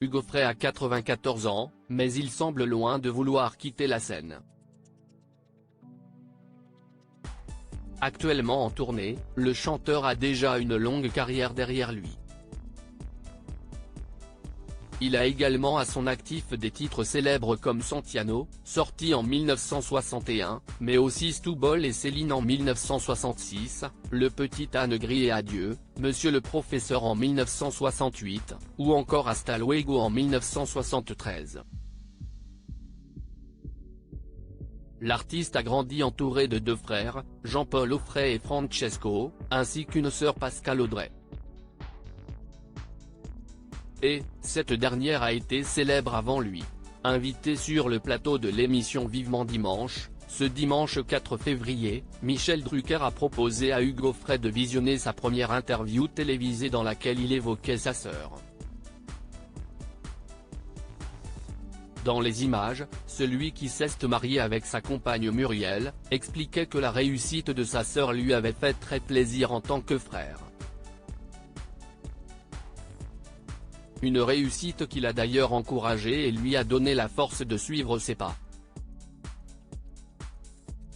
Hugo Frey a 94 ans, mais il semble loin de vouloir quitter la scène. Actuellement en tournée, le chanteur a déjà une longue carrière derrière lui. Il a également à son actif des titres célèbres comme Santiano, sorti en 1961, mais aussi Stoubol et Céline en 1966, Le Petit Âne Gris et Adieu, Monsieur le Professeur en 1968, ou encore Hasta Luego en 1973. L'artiste a grandi entouré de deux frères, Jean-Paul Aufray et Francesco, ainsi qu'une sœur Pascale Audrey. Et, cette dernière a été célèbre avant lui. Invité sur le plateau de l'émission Vivement Dimanche, ce dimanche 4 février, Michel Drucker a proposé à Hugo Frey de visionner sa première interview télévisée dans laquelle il évoquait sa sœur. Dans les images, celui qui s'est marié avec sa compagne Muriel, expliquait que la réussite de sa sœur lui avait fait très plaisir en tant que frère. Une réussite qu'il a d'ailleurs encouragée et lui a donné la force de suivre ses pas.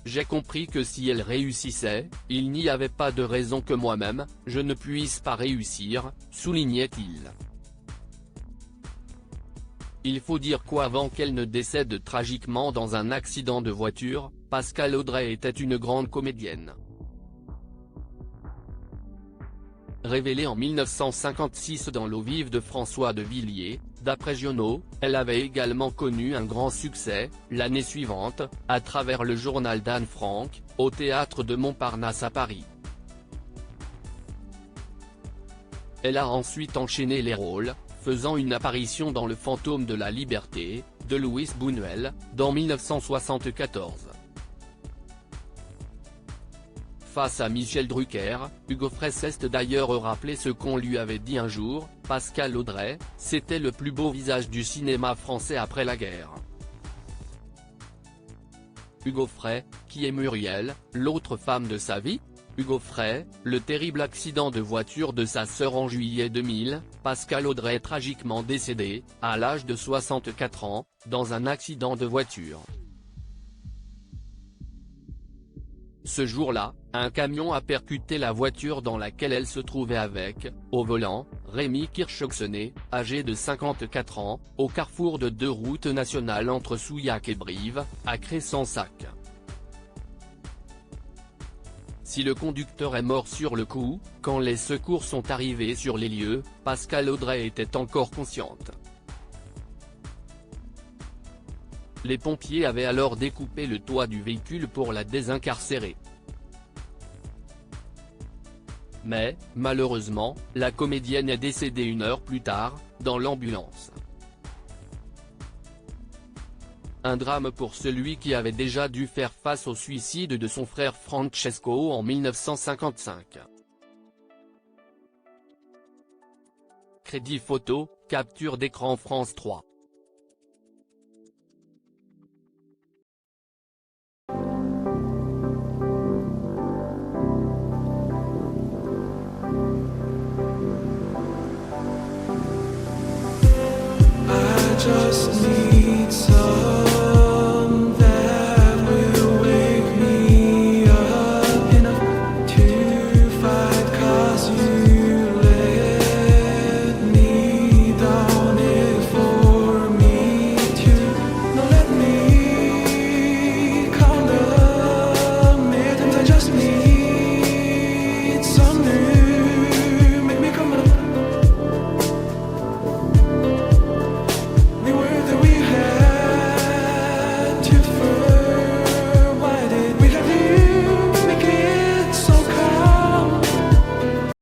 J'ai compris que si elle réussissait, il n'y avait pas de raison que moi-même, je ne puisse pas réussir, soulignait-il. Il faut dire qu'avant qu'elle ne décède tragiquement dans un accident de voiture, Pascale Audrey était une grande comédienne. Révélée en 1956 dans L'eau vive de François de Villiers, d'après Giono, elle avait également connu un grand succès, l'année suivante, à travers le journal d'Anne Frank, au théâtre de Montparnasse à Paris. Elle a ensuite enchaîné les rôles, faisant une apparition dans Le Fantôme de la Liberté, de Luis Buñuel, dans 1974. Face à Michel Drucker, Hugo Frey s'est d'ailleurs rappelé ce qu'on lui avait dit un jour, Pascale Audrey, c'était le plus beau visage du cinéma français après la guerre. Hugo Frey, qui est Muriel, l'autre femme de sa vie? Hugo Frey, le terrible accident de voiture de sa sœur en juillet 2000, Pascale Audrey tragiquement décédée, à l'âge de 64 ans, dans un accident de voiture. Ce jour-là, un camion a percuté la voiture dans laquelle elle se trouvait avec, au volant, Rémi Kirchhoxenet, âgé de 54 ans, au carrefour de deux routes nationales entre Souillac et Brive, à Cressensac. Si le conducteur est mort sur le coup, quand les secours sont arrivés sur les lieux, Pascale Audrey était encore consciente. Les pompiers avaient alors découpé le toit du véhicule pour la désincarcérer. Mais, malheureusement, la comédienne est décédée une heure plus tard, dans l'ambulance. Un drame pour celui qui avait déjà dû faire face au suicide de son frère Francesco en 1955. Crédit photo, capture d'écran France 3.